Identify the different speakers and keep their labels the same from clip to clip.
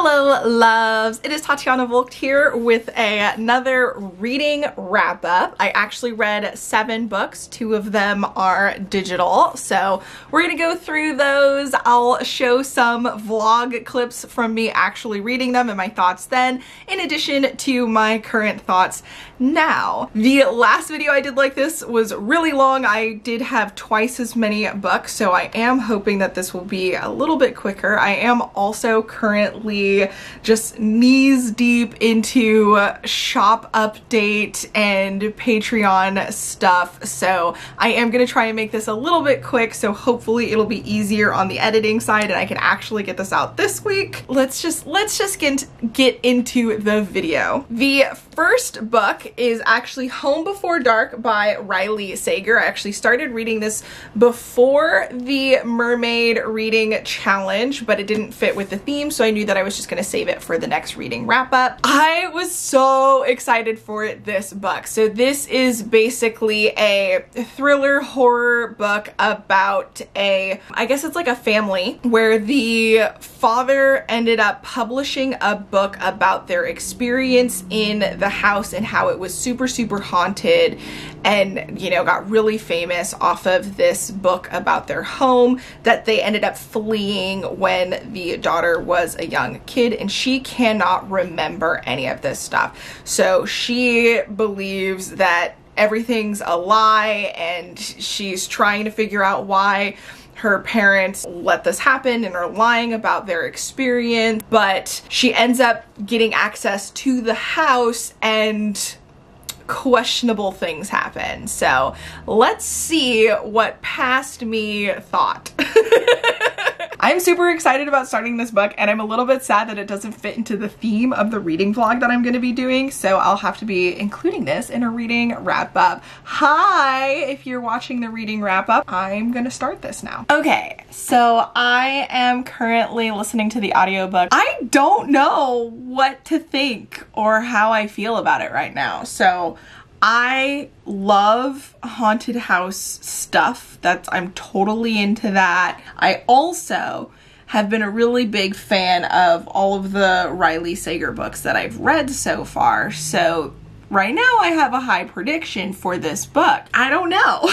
Speaker 1: Hello loves, it is Tatiana Volk here with another reading wrap up. I actually read 7 books, 2 of them are digital, so we're gonna go through those. I'll show some vlog clips from me actually reading them and my thoughts then, in addition to my current thoughts now. The last video I did like this was really long. I did have twice as many books, so I am hoping that this will be a little bit quicker. I am also currently just knees deep into shop update and Patreon stuff, so I am gonna try and make this a little bit quick, so hopefully it'll be easier on the editing side and I can actually get this out this week. Let's just get into the video. The first book is actually Home Before Dark by Riley Sager. I actually started reading this before the mermaid reading challenge, but it didn't fit with the theme, so I knew that I was just gonna save it for the next reading wrap up. I was so excited for this book. So this is basically a thriller horror book about I guess it's like a family where the father ended up publishing a book about their experience in the house and how it was super haunted, and you know, got really famous off of this book about their home that they ended up fleeing when the daughter was a young kid, and she cannot remember any of this stuff. So she believes that everything's a lie and she's trying to figure out why her parents let this happen and are lying about their experience, but she ends up getting access to the house and questionable things happen. So let's see what past me thought. I'm super excited about starting this book, and I'm a little bit sad that it doesn't fit into the theme of the reading vlog that I'm going to be doing, so I'll have to be including this in a reading wrap up. Hi, if you're watching the reading wrap up, I'm going to start this now. Okay, so I am currently listening to the audiobook. I don't know what to think or how I feel about it right now, so I love haunted house stuff. I'm totally into that. I also have been a really big fan of all of the Riley Sager books that I've read so far. So right now I have a high prediction for this book. I don't know.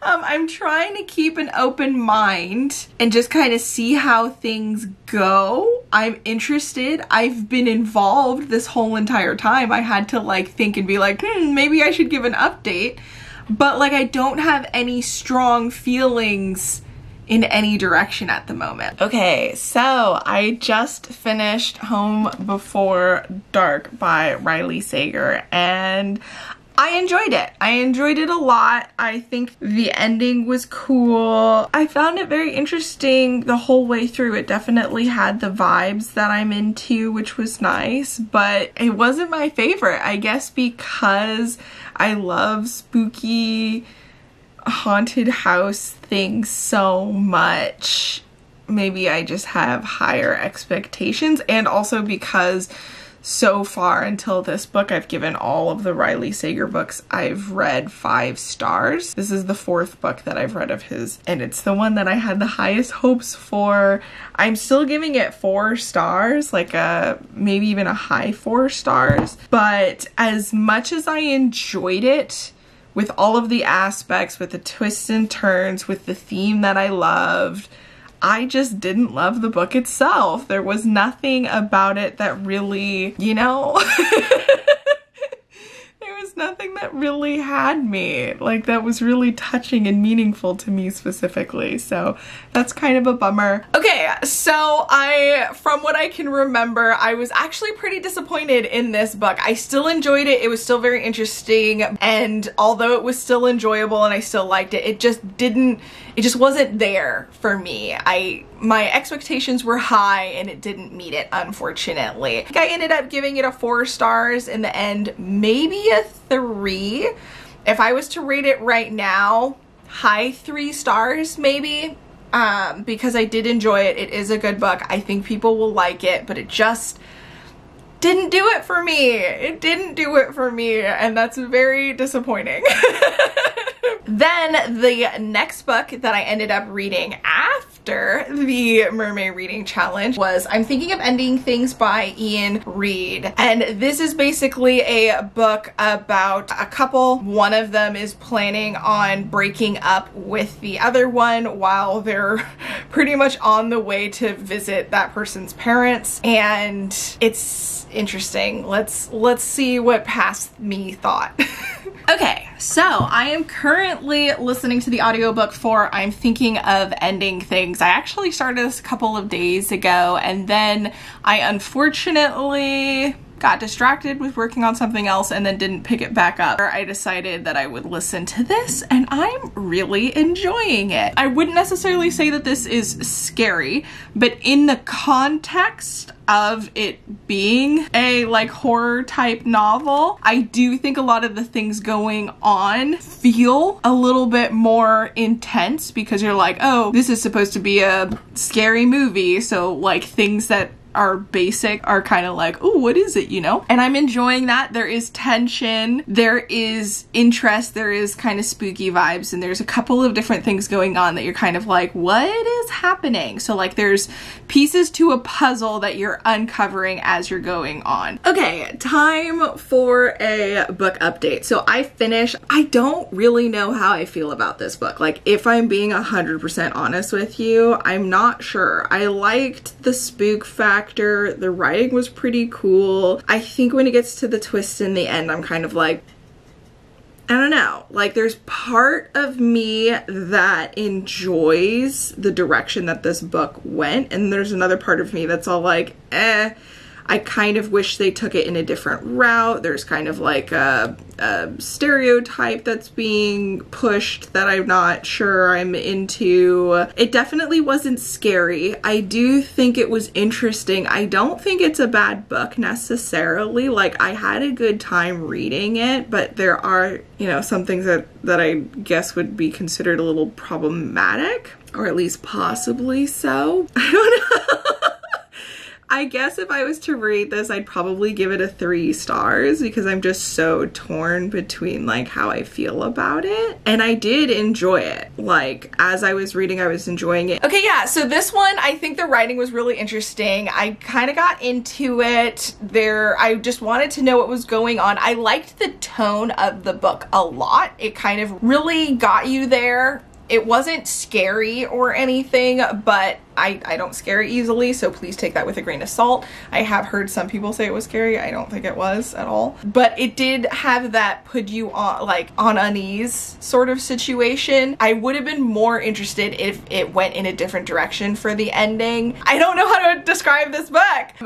Speaker 1: I'm trying to keep an open mind and just kind of see how things go. I'm interested. I've been involved this whole entire time. I had to like think and be like, maybe I should give an update. But like, I don't have any strong feelings in any direction at the moment. Okay, so I just finished Home Before Dark by Riley Sager, and I enjoyed it. I enjoyed it a lot. I think the ending was cool. I found it very interesting the whole way through. It definitely had the vibes that I'm into, which was nice, but it wasn't my favorite. I guess because I love spooky haunted house things so much. Maybe I just have higher expectations, and also because so far until this book, I've given all of the Riley Sager books I've read 5 stars. This is the 4th book that I've read of his, and it's the one that I had the highest hopes for. I'm still giving it 4 stars, like maybe even a high 4 stars. But as much as I enjoyed it, with all of the aspects, with the twists and turns, with the theme that I loved, I just didn't love the book itself. There was nothing about it that really, you know, there was nothing that really had me, like that was really touching and meaningful to me specifically. So that's kind of a bummer. Okay, so from what I can remember, I was actually pretty disappointed in this book. I still enjoyed it. It was still very interesting, and although it was still enjoyable and I still liked it, it just wasn't there for me. My expectations were high and it didn't meet it, unfortunately. I ended up giving it a 4 stars in the end, maybe a 3. If I was to rate it right now, high 3 stars maybe, because I did enjoy it. It is a good book. I think people will like it, but it just didn't do it for me. It didn't do it for me, and that's very disappointing. Then the next book that I ended up reading after the Mermaid Reading Challenge was I'm Thinking of Ending Things by Ian Reid. And this is basically a book about a couple. One of them is planning on breaking up with the other one while they're pretty much on the way to visit that person's parents. And it's interesting. Let's see what past me thought. Okay, so I am currently listening to the audiobook for I'm Thinking of Ending Things. I actually started this a couple of days ago, and then I unfortunately got distracted with working on something else and then didn't pick it back up. I decided that I would listen to this, and I'm really enjoying it. I wouldn't necessarily say that this is scary, but in the context of it being a like horror type novel, I do think a lot of the things going on feel a little bit more intense because you're like, oh, this is supposed to be a scary movie, so like things that are basic are kind of like, oh, what is it, you know? And I'm enjoying that. There is tension, there is interest, there is kind of spooky vibes, and there's a couple of different things going on that you're kind of like, what is happening? So like there's pieces to a puzzle that you're uncovering as you're going on. Okay, time for a book update. So I finished. I don't really know how I feel about this book. Like, if I'm being 100% honest with you, I'm not sure. I liked the spook factor. The writing was pretty cool. I think when it gets to the twist in the end, I'm kind of like, I don't know. Like, there's part of me that enjoys the direction that this book went, and there's another part of me that's all like, I kind of wish they took it in a different route. There's kind of like a stereotype that's being pushed that I'm not sure I'm into. It definitely wasn't scary. I do think it was interesting. I don't think it's a bad book necessarily. Like, I had a good time reading it, but there are, you know, some things that I guess would be considered a little problematic, or at least possibly so. I don't know. I guess if I was to rate this, I'd probably give it a 3 stars because I'm just so torn between like how I feel about it. And I did enjoy it. Like, as I was reading, I was enjoying it. Okay, yeah, so this one, I think the writing was really interesting. I kind of got into it there. I just wanted to know what was going on. I liked the tone of the book a lot. It kind of really got you there. It wasn't scary or anything, but I don't scare easily, so please take that with a grain of salt. I have heard some people say it was scary. I don't think it was at all. But it did have that put you on, like, on unease sort of situation. I would have been more interested if it went in a different direction for the ending. I don't know how to describe this book.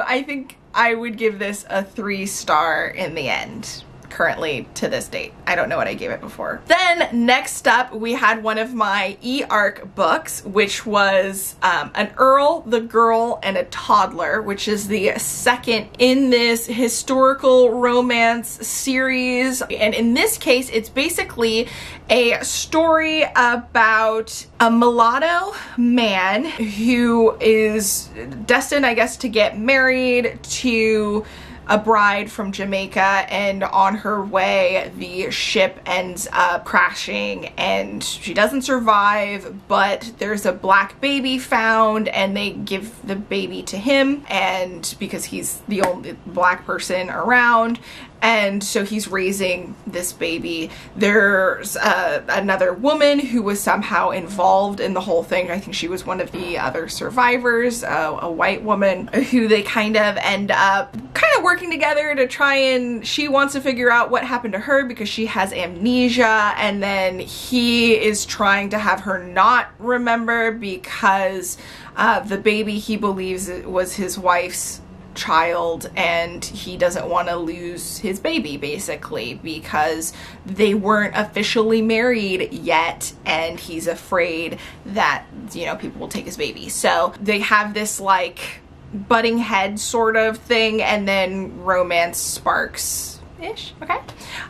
Speaker 1: I think I would give this a 3-star in the end. Currently to this date. I don't know what I gave it before. Then next up, we had one of my e-arc books, which was an Earl, the Girl, and a Toddler, which is the second in this historical romance series. And in this case, it's basically a story about a mulatto man who is destined, I guess, to get married to a bride from Jamaica, and on her way the ship ends up crashing and she doesn't survive, but there's a black baby found and they give the baby to him, and because he's the only black person around, and so he's raising this baby. There's another woman who was somehow involved in the whole thing. I think she was one of the other survivors, a white woman, who they kind of end up working together to try, and she wants to figure out what happened to her because she has amnesia, and then he is trying to have her not remember because the baby he believes was his wife's child, and he doesn't want to lose his baby basically because they weren't officially married yet, and he's afraid that, you know, people will take his baby. So they have this like butting head sort of thing, and then romance sparks ish, okay?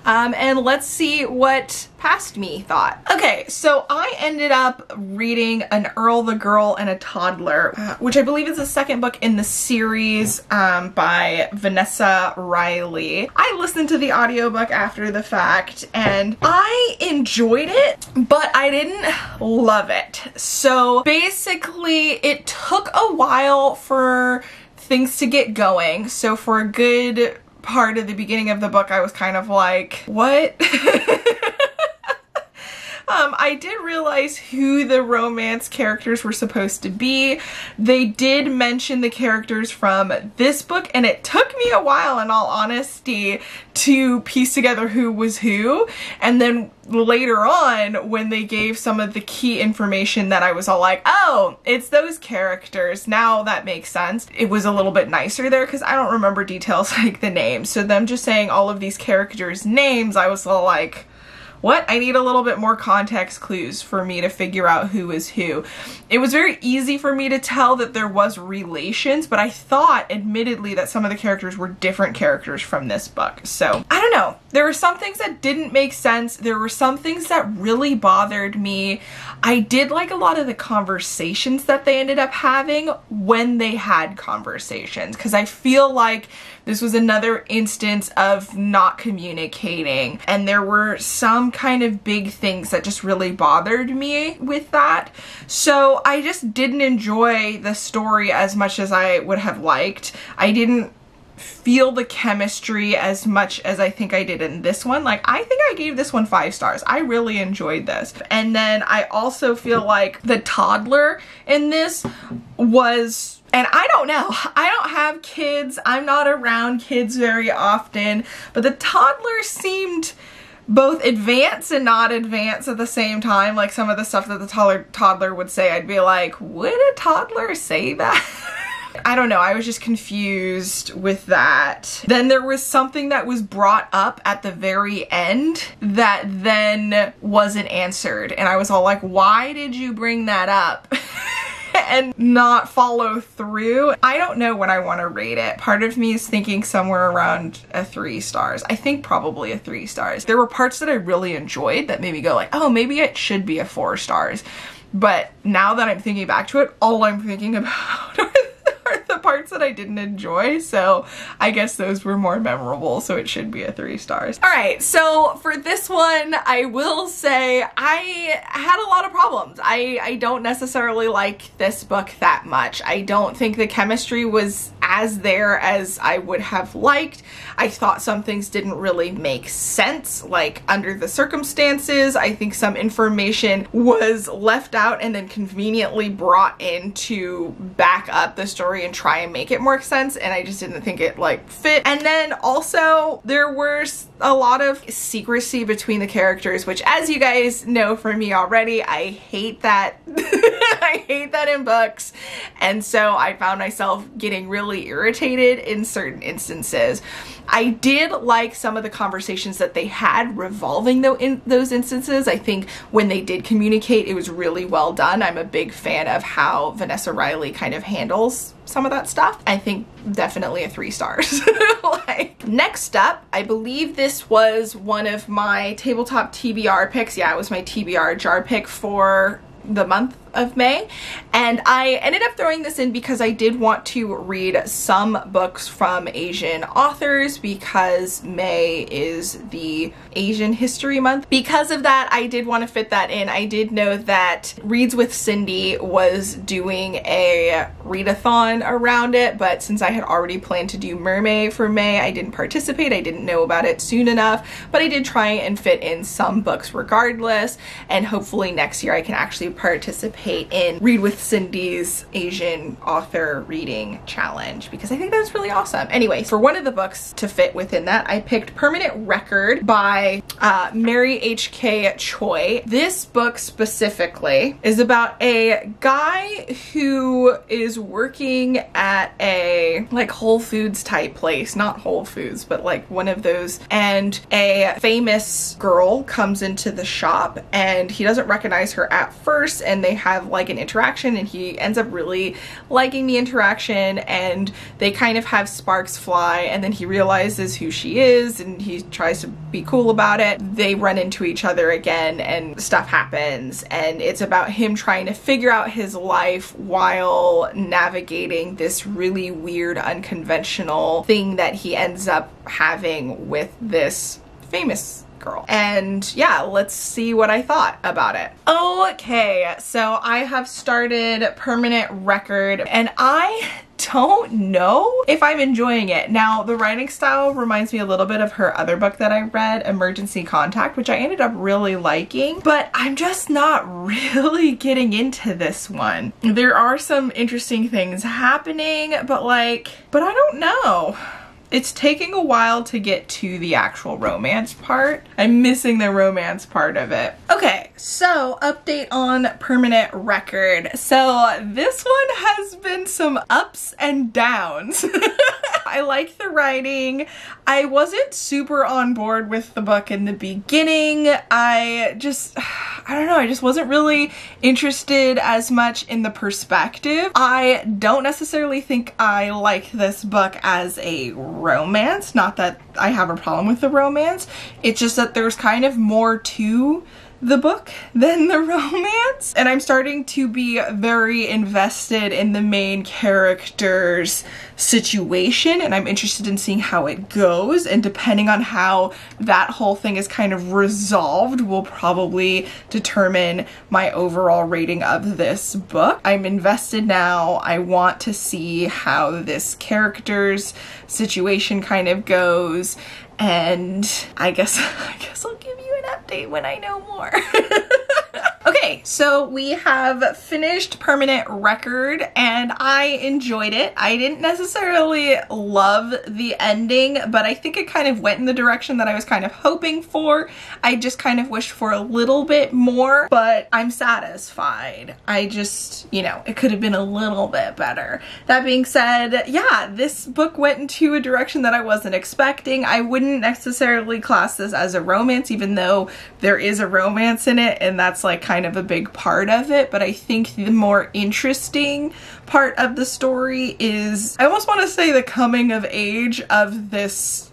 Speaker 1: And let's see what past me thought. Okay, so I ended up reading An Earl, the Girl, and a Toddler, which I believe is the second book in the series by Vanessa Riley. I listened to the audiobook after the fact and I enjoyed it, but I didn't love it. So basically it took a while for things to get going. So for a good part of the beginning of the book, I was kind of like, what? I did realize who the romance characters were supposed to be. They did mention the characters from this book, and it took me a while, in all honesty, to piece together who was who. And then later on, when they gave some of the key information, that I was all like, oh, it's those characters. Now that makes sense. It was a little bit nicer there because I don't remember details like the names. So them just saying all of these characters' names, I was all like, what? I need a little bit more context clues for me to figure out who is who. It was very easy for me to tell that there was relations, but I thought, admittedly, that some of the characters were different characters from this book. So, I don't know. There were some things that didn't make sense. There were some things that really bothered me. I did like a lot of the conversations that they ended up having when they had conversations, because I feel like this was another instance of not communicating, and there were some kind of big things that just really bothered me with that. So I just didn't enjoy the story as much as I would have liked. I didn't feel the chemistry as much as I think I did in this one. Like, I think I gave this one 5 stars. I really enjoyed this. And then I also feel like the toddler in this was, and I don't know, I don't have kids, I'm not around kids very often, but the toddler seemed both advanced and not advanced at the same time. Like, some of the stuff that the toddler would say, I'd be like, would a toddler say that? I don't know, I was just confused with that. Then there was something that was brought up at the very end that then wasn't answered, and I was all like, why did you bring that up? And not follow through. I don't know what I want to rate it. Part of me is thinking somewhere around a 3 stars. I think probably a 3 stars. There were parts that I really enjoyed that made me go like, oh, maybe it should be a 4 stars. But now that I'm thinking back to it, all I'm thinking about are the parts that I didn't enjoy, so I guess those were more memorable, so it should be a 3 stars. Alright, so for this one, I will say I had a lot of problems. I don't necessarily like this book that much. I don't think the chemistry was as there as I would have liked. I thought some things didn't really make sense, like under the circumstances. I think some information was left out and then conveniently brought in to back up the story and try and make it more sense, and I just didn't think it like fit. And then also there was a lot of secrecy between the characters, which, as you guys know from me already, I hate that. I hate that in books, and so I found myself getting really irritated in certain instances. I did like some of the conversations that they had revolving those instances. I think when they did communicate, it was really well done. I'm a big fan of how Vanessa Riley kind of handles some of that stuff. I think definitely a 3 stars. Like, next up, I believe this was one of my tabletop TBR picks. Yeah, it was my TBR jar pick for the month of May, and I ended up throwing this in because I did want to read some books from Asian authors, because May is the Asian History Month. Because of that, I did want to fit that in. I did know that Reads with Cindy was doing a readathon around it, but since I had already planned to do Mermaid for May, I didn't participate. I didn't know about it soon enough, but I did try and fit in some books regardless, and hopefully next year I can actually participate in Read with Cindy's Asian author reading challenge, because I think that's really awesome. Anyway, for one of the books to fit within that, I picked Permanent Record by Mary H.K. Choi. This book specifically is about a guy who is working at a like Whole Foods type place, not Whole Foods, but like one of those, and a famous girl comes into the shop and he doesn't recognize her at first, and they have have like an interaction, and he ends up really liking the interaction, and they kind of have sparks fly, and then he realizes who she is and he tries to be cool about it. They run into each other again and stuff happens, and it's about him trying to figure out his life while navigating this really weird, unconventional thing that he ends up having with this famous girl. And yeah, let's see what I thought about it. Okay, so I have started Permanent Record, and I don't know if I'm enjoying it. Now, the writing style reminds me a little bit of her other book that I read, Emergency Contact, which I ended up really liking, but I'm just not really getting into this one. There are some interesting things happening, but I don't know. It's taking a while to get to the actual romance part. I'm missing the romance part of it. Okay, so update on Permanent Record. So this one has been some ups and downs. I like the writing. I wasn't super on board with the book in the beginning. I don't know, I just wasn't really interested as much in the perspective. I don't necessarily think I like this book as a romance. Not that I have a problem with the romance. It's just that there's kind of more to the book than the romance, and I'm starting to be very invested in the main character's situation, and I'm interested in seeing how it goes, and depending on how that whole thing is kind of resolved will probably determine my overall rating of this book. I'm invested now. I want to see how this character's situation kind of goes, and I guess I'll give you an update when I know more. Okay, so we have finished Permanent Record, and I enjoyed it. I didn't necessarily love the ending, but I think it kind of went in the direction that I was kind of hoping for. I just kind of wished for a little bit more, but I'm satisfied. I just, you know, it could have been a little bit better. That being said, yeah, this book went into a direction that I wasn't expecting. I wouldn't necessarily class this as a romance, even though there is a romance in it, and that's like kind of a big part of it, but I think the more interesting part of the story is, I almost want to say, the coming of age of this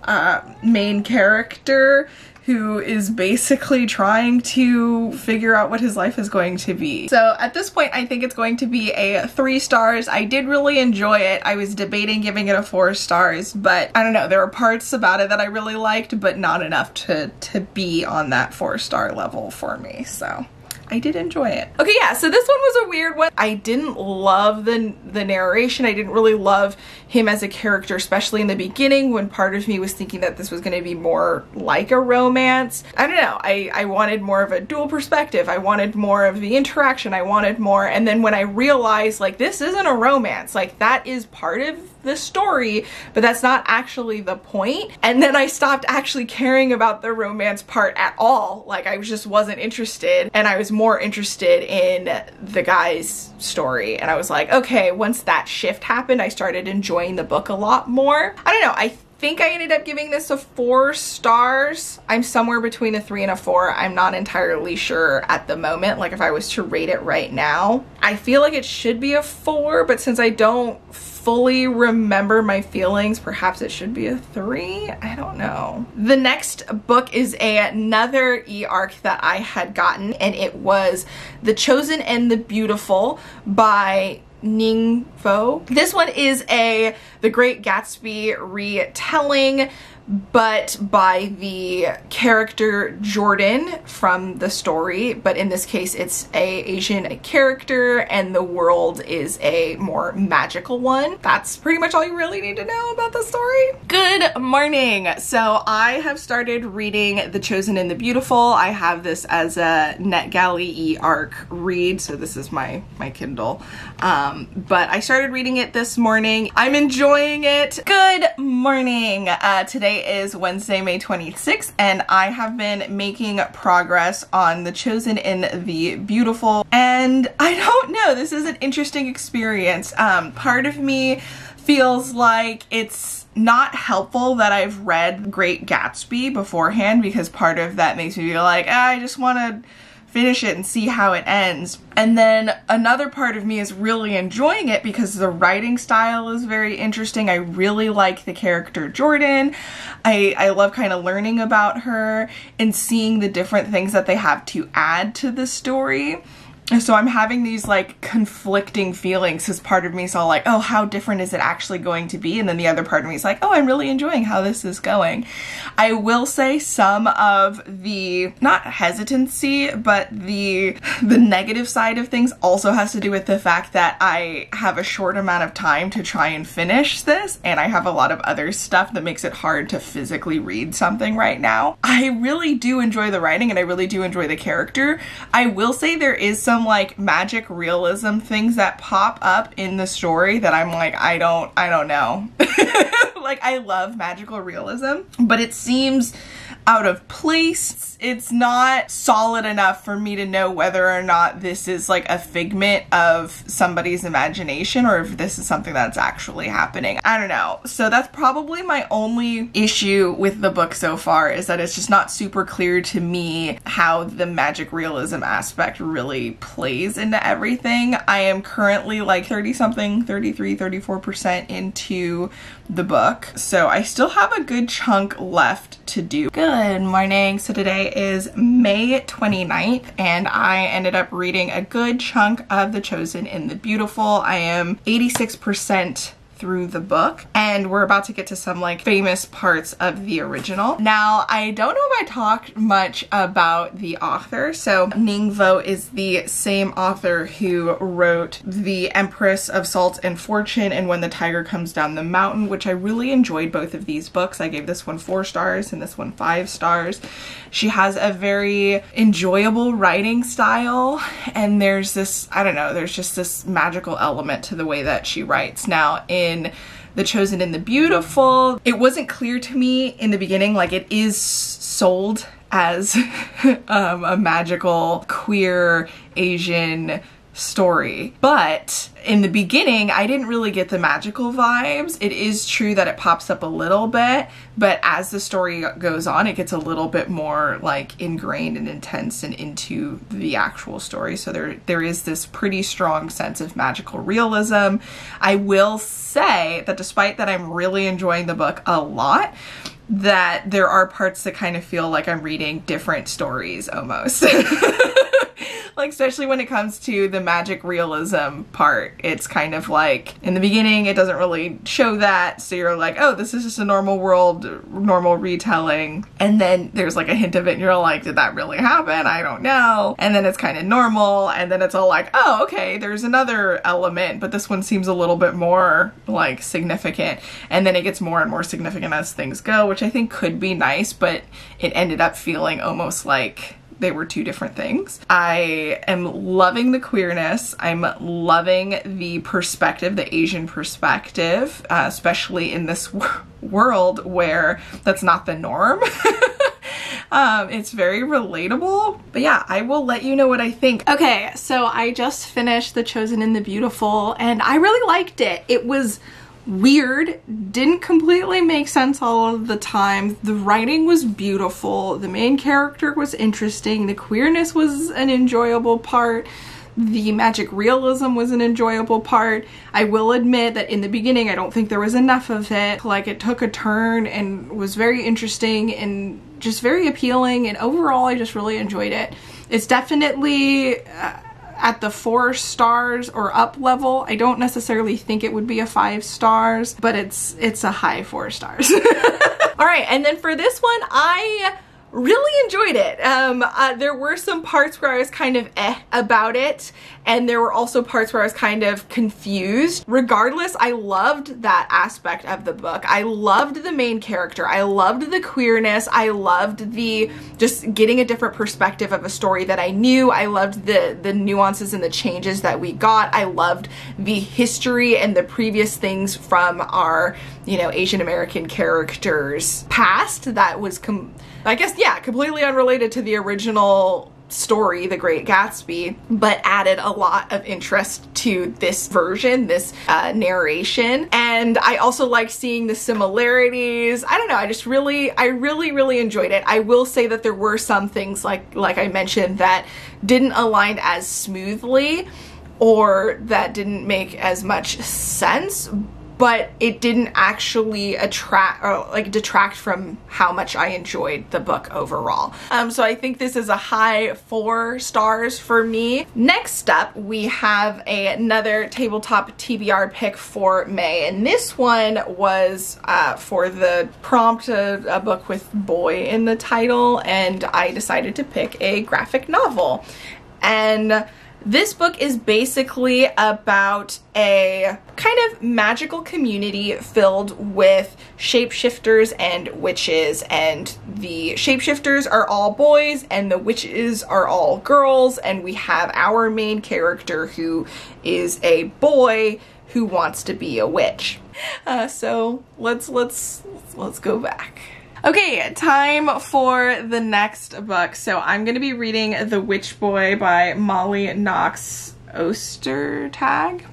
Speaker 1: main character, who is basically trying to figure out what his life is going to be. So at this point, I think it's going to be a 3 stars. I did really enjoy it. I was debating giving it a 4 stars, but I don't know, there were parts about it that I really liked, but not enough to be on that 4-star level for me, so I did enjoy it. Okay, yeah, so this one was a weird one. I didn't love the narration. I didn't really love him as a character, especially in the beginning, when part of me was thinking that this was going to be more like a romance. I don't know, I wanted more of a dual perspective. I wanted more of the interaction. I wanted more, and then when I realized, like, this isn't a romance, like, that is part of the story, but that's not actually the point. And then I stopped actually caring about the romance part at all. Like, I just wasn't interested, and I was more interested in the guy's story. And I was like, okay, once that shift happened, I started enjoying the book a lot more. I don't know, I think I ended up giving this a 4 stars. I'm somewhere between a 3 and a 4. I'm not entirely sure at the moment, like if I was to rate it right now. I feel like it should be a 4, but since I don't fully remember my feelings, perhaps it should be a 3. I don't know. The next book is another e-arc that I had gotten, and it was The Chosen and the Beautiful by Ning Fo. This one is The Great Gatsby retelling, but by the character Jordan from the story, but in this case it's a Asian character and the world is a more magical one. That's pretty much all you really need to know about the story. Good morning. So I have started reading The Chosen and the Beautiful. I have this as a NetGalley e-arc read, so this is my Kindle. But I started reading it this morning. I'm enjoying it. Good morning. Today is Wednesday, May 26th, and I have been making progress on The Chosen and the Beautiful, and I don't know, this is an interesting experience. Part of me feels like it's not helpful that I've read Great Gatsby beforehand, because part of that makes me feel like, I just want to finish it and see how it ends. And then another part of me is really enjoying it because the writing style is very interesting. I really like the character Jordan. I love kind of learning about her and seeing the different things that they have to add to the story. So I'm having these like conflicting feelings because part of me is all like, oh, how different is it actually going to be? And then the other part of me is like, oh, I'm really enjoying how this is going. I will say some of the, not hesitancy, but the negative side of things also has to do with the fact that I have a short amount of time to try and finish this, and I have a lot of other stuff that makes it hard to physically read something right now. I really do enjoy the writing and I really do enjoy the character. I will say there is some like magic realism things that pop up in the story that I'm like, I don't know. Like, I love magical realism, but it seems out of place. It's not solid enough for me to know whether or not this is like a figment of somebody's imagination or if this is something that's actually happening. I don't know. So that's probably my only issue with the book so far, is that it's just not super clear to me how the magic realism aspect really plays into everything. I am currently like 30-something, 33, 34% into the book. So I still have a good chunk left to do. Good morning. So today is May 29th and I ended up reading a good chunk of The Chosen in the Beautiful. I am 86% through the book and we're about to get to some like famous parts of the original. Now, I don't know if I talked much about the author. So Ning Vo is the same author who wrote The Empress of Salt and Fortune and When the Tiger Comes Down the Mountain, which I really enjoyed both of these books. I gave this one 4 stars and this one 5 stars. She has a very enjoyable writing style and there's this, I don't know, there's just this magical element to the way that she writes. Now, in The Chosen in the Beautiful, it wasn't clear to me in the beginning, like it is sold as a magical queer Asian story, but in the beginning I didn't really get the magical vibes. It is true that it pops up a little bit, but as the story goes on it gets a little bit more like ingrained and intense and into the actual story. So there is this pretty strong sense of magical realism. I will say that despite that I'm really enjoying the book a lot, that there are parts that kind of feel like I'm reading different stories almost. Like, especially when it comes to the magic realism part, it's kind of like, in the beginning, it doesn't really show that, so you're like, oh, this is just a normal world, normal retelling, and then there's like a hint of it, and you're like, did that really happen? I don't know. And then it's kind of normal, and then it's all like, oh, okay, there's another element, but this one seems a little bit more, like, significant, and then it gets more and more significant as things go, which I think could be nice, but it ended up feeling almost like they were 2 different things. I am loving the queerness. I'm loving the perspective, the Asian perspective, especially in this world where that's not the norm. It's very relatable, but yeah, I will let you know what I think. Okay, so I just finished The Chosen in the Beautiful and I really liked it. It was weird, didn't completely make sense all of the time. The writing was beautiful, the main character was interesting, the queerness was an enjoyable part, the magic realism was an enjoyable part. I will admit that in the beginning I don't think there was enough of it. Like, it took a turn and was very interesting and just very appealing, and overall I just really enjoyed it. It's definitely at the 4 stars or up level. I don't necessarily think it would be a 5 stars, but it's a high 4 stars. All right, and then for this one, I really enjoyed it. There were some parts where I was kind of about it, and there were also parts where I was kind of confused. Regardless, I loved that aspect of the book. I loved the main character. I loved the queerness. I loved the just getting a different perspective of a story that I knew. I loved the nuances and the changes that we got. I loved the history and the previous things from our, you know, Asian American characters' past that was I guess, yeah, completely unrelated to the original story, The Great Gatsby, but added a lot of interest to this version, this narration. And I also like seeing the similarities. I don't know, I really enjoyed it. I will say that there were some things like I mentioned that didn't align as smoothly or that didn't make as much sense, but it didn't actually detract from how much I enjoyed the book overall. So I think this is a high 4 stars for me. Next up, we have another tabletop TBR pick for May, and this one was for the prompt, a book with boy in the title, and I decided to pick a graphic novel. And this book is basically about a kind of magical community filled with shapeshifters and witches, and the shapeshifters are all boys and the witches are all girls, and we have our main character who is a boy who wants to be a witch. So let's go back. Okay, time for the next book. So I'm going to be reading The Witch Boy by Molly Knox Ostertag.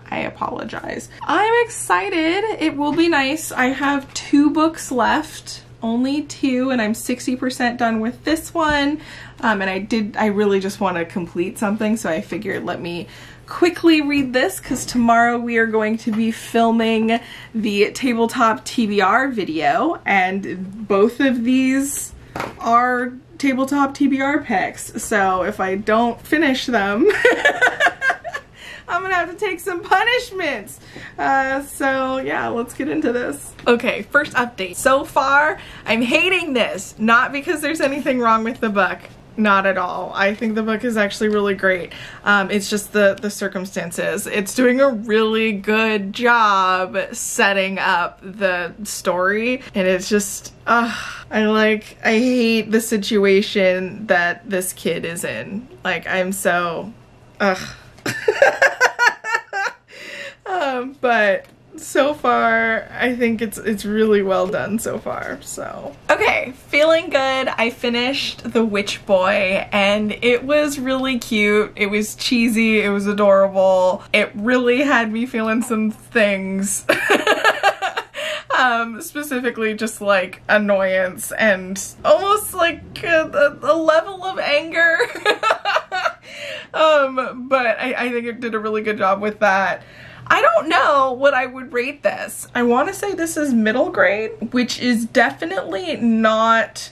Speaker 1: I apologize. I'm excited. It will be nice. I have 2 books left, only 2, and I'm 60% done with this one. And I really just want to complete something, so I figured let me quickly read this, because tomorrow we are going to be filming the tabletop TBR video, and both of these are tabletop TBR picks. So if I don't finish them, I'm gonna have to take some punishments. So yeah, let's get into this. Okay, first update. So far, I'm hating this, not because there's anything wrong with the book. Not at all. I think the book is actually really great. It's just the circumstances. It's doing a really good job setting up the story, and it's just, I hate the situation that this kid is in. Like, I'm so, but so far, I think it's really well done so far, so. Okay, feeling good. I finished The Witch Boy, and it was really cute. It was cheesy, it was adorable. It really had me feeling some things. Specifically just like annoyance and almost like a level of anger. But I think it did a really good job with that. I don't know what I would rate this. I want to say this is middle grade, which is definitely not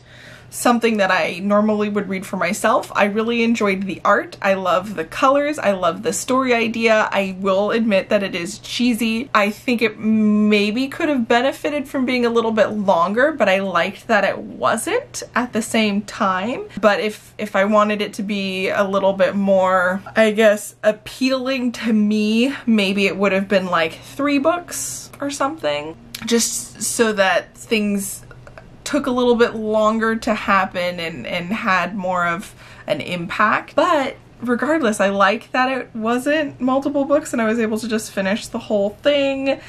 Speaker 1: something that I normally would read for myself. I really enjoyed the art. I love the colors. I love the story idea. I will admit that it is cheesy. I think it maybe could have benefited from being a little bit longer, but I liked that it wasn't at the same time. But if I wanted it to be a little bit more, I guess, appealing to me, maybe it would have been like 3 books or something, just so that things took a little bit longer to happen and had more of an impact. But regardless, I like that it wasn't multiple books and I was able to just finish the whole thing.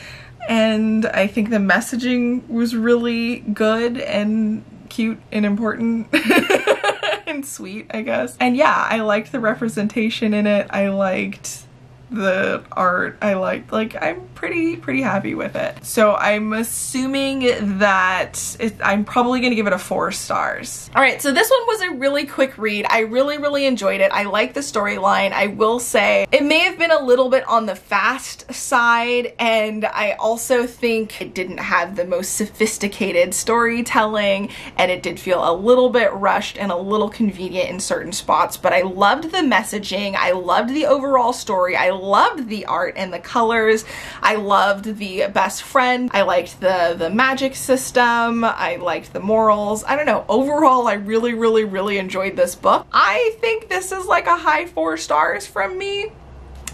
Speaker 1: And I think the messaging was really good and cute and important and sweet, I guess. And yeah, I liked the representation in it. I liked the art. I'm pretty happy with it. So I'm assuming that I'm probably gonna give it a 4 stars. All right, so this one was a really quick read. I really enjoyed it. I like the storyline. I will say it may have been a little bit on the fast side, and I also think it didn't have the most sophisticated storytelling, and it did feel a little bit rushed and a little convenient in certain spots, but I loved the messaging. I loved the overall story. I loved the art and the colors. I loved the best friend. I liked the magic system. I liked the morals. I don't know. Overall, I really enjoyed this book. I think this is like a high 4 stars from me,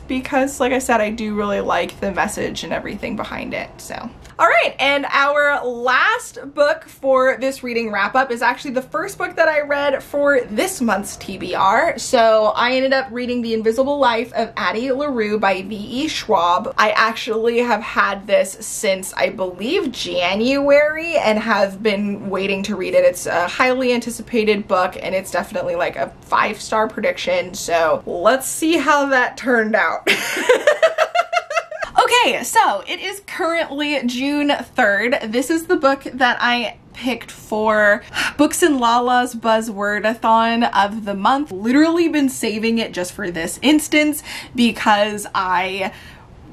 Speaker 1: because like I said, I do really like the message and everything behind it. So All right, and our last book for this reading wrap-up is actually the first book that I read for this month's TBR. So I ended up reading The Invisible Life of Addie Larue by V.E. Schwab. I actually have had this since, I believe, January and have been waiting to read it. It's a highly anticipated book and it's definitely like a 5-star prediction. So let's see how that turned out. Okay, so it is currently June 3rd. This is the book that I picked for Books and Lala's Buzzword-a-thon of the month. Literally been saving it just for this instance because I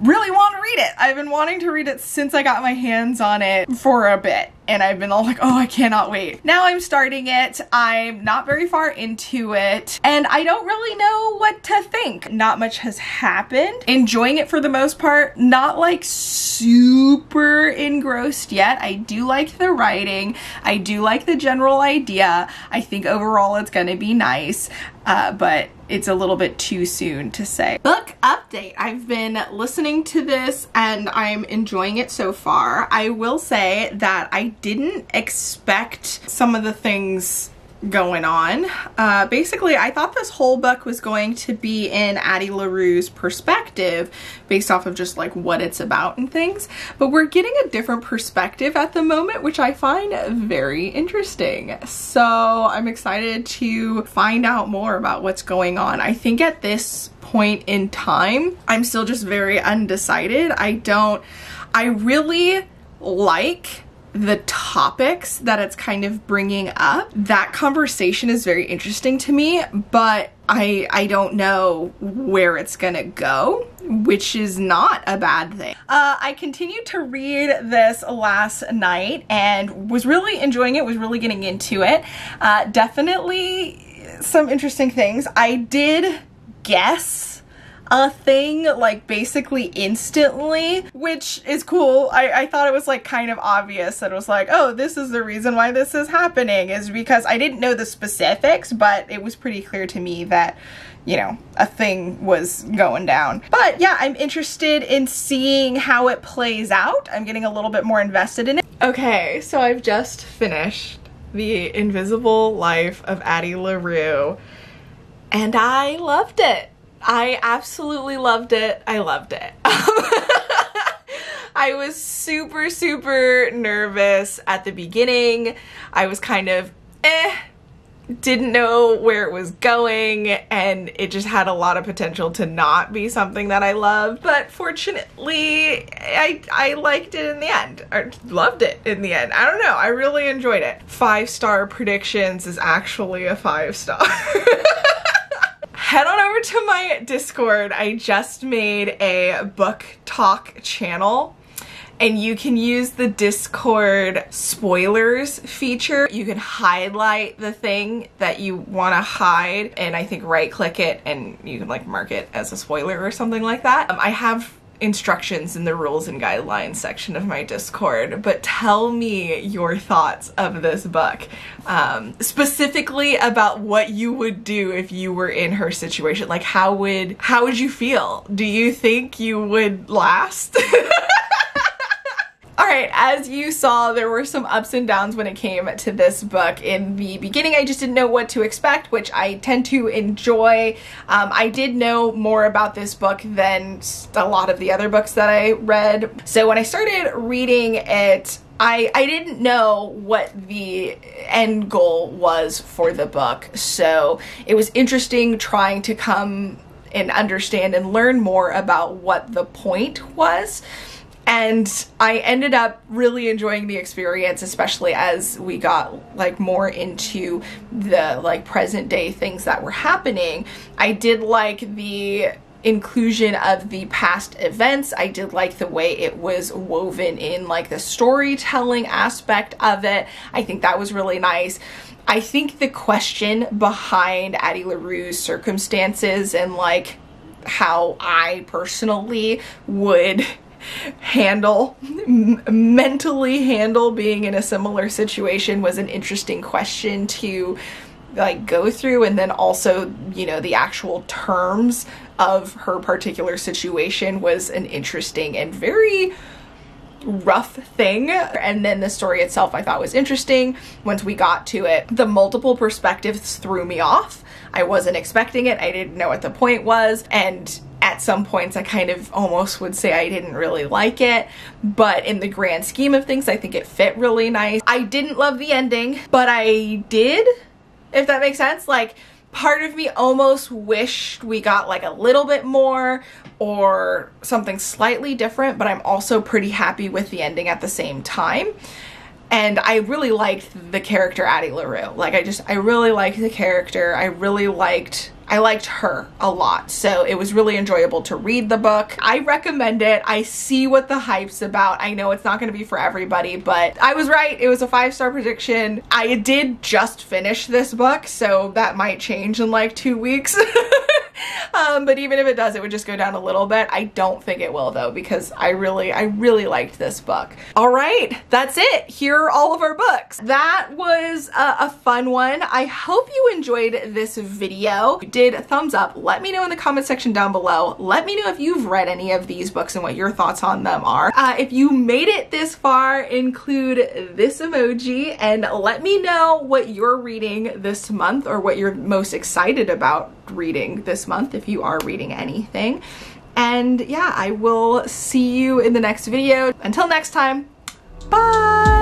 Speaker 1: really want to read it. I've been wanting to read it since I got my hands on it for a bit. And I've been all like, oh, I cannot wait. Now I'm starting it. I'm not very far into it. And I don't really know what to think. Not much has happened. Enjoying it for the most part. Not like super engrossed yet. I do like the writing. I do like the general idea. I think overall it's gonna be nice. But it's a little bit too soon to say. Book update. I've been listening to this and I'm enjoying it so far. I will say that I didn't expect some of the things going on. Basically, I thought this whole book was going to be in Addie Larue's perspective based off of just like what it's about and things, but we're getting a different perspective at the moment, which I find very interesting. So I'm excited to find out more about what's going on. I think at this point in time, I'm still just very undecided. I really like the topics that it's kind of bringing up. That conversation is very interesting to me, but I don't know where it's gonna go, which is not a bad thing. I continued to read this last night and was really enjoying it, was really getting into it. Definitely some interesting things. I did guess a thing like basically instantly, which is cool. I thought it was like kind of obvious that it was like, oh, this is the reason why this is happening, is because I didn't know the specifics, but it was pretty clear to me that, you know, a thing was going down. But yeah, I'm interested in seeing how it plays out. I'm getting a little bit more invested in it. Okay, so I've just finished The Invisible Life of Addie Larue and I loved it. I absolutely loved it. I loved it. I was super, super nervous at the beginning. I was kind of didn't know where it was going, and it just had a lot of potential to not be something that I loved. But fortunately, I liked it in the end, or loved it in the end. I don't know. I really enjoyed it. 5-star predictions is actually a 5-star. Head on over to my Discord. I just made a book talk channel and you can use the Discord spoilers feature. You can highlight the thing that you want to hide and I think right click it and you can like mark it as a spoiler or something like that. I have instructions in the rules and guidelines section of my Discord, but tell me your thoughts of this book. Specifically about what you would do if you were in her situation. Like how would you feel? Do you think you would last? Alright, as you saw, there were some ups and downs when it came to this book. In the beginning, I just didn't know what to expect, which I tend to enjoy. I did know more about this book than a lot of the other books that I read. So when I started reading it, I didn't know what the end goal was for the book. So it was interesting trying to come and understand and learn more about what the point was. And I ended up really enjoying the experience, especially as we got like more into the like present day things that were happening. I did like the inclusion of the past events. I did like the way it was woven in, like the storytelling aspect of it. I think that was really nice. I think the question behind Addie Larue's circumstances and like how I personally would mentally handle being in a similar situation was an interesting question to like go through, and then also, you know, the actual terms of her particular situation was an interesting and very rough thing. And then the story itself I thought was interesting once we got to it. The multiple perspectives threw me off. I wasn't expecting it. I didn't know what the point was, and at some points I kind of almost would say I didn't really like it, but in the grand scheme of things I think it fit really nice. I didn't love the ending, but I did, if that makes sense. Like, part of me almost wished we got like a little bit more or something slightly different, but I'm also pretty happy with the ending at the same time. And I really liked the character Addie Larue. Like, I really liked the character. I liked her a lot. So it was really enjoyable to read the book. I recommend it. I see what the hype's about. I know it's not going to be for everybody, but I was right. It was a 5-star prediction. I did just finish this book, so that might change in like 2 weeks. But even if it does, it would just go down a little bit. I don't think it will though, because I really liked this book. All right, that's it. Here are all of our books. That was a fun one. I hope you enjoyed this video. If you did, thumbs up. Let me know in the comment section down below. Let me know if you've read any of these books and what your thoughts on them are. If you made it this far, include this emoji and let me know what you're reading this month or what you're most excited about reading this month, if you are reading anything. And yeah, I will see you in the next video. Until next time, bye!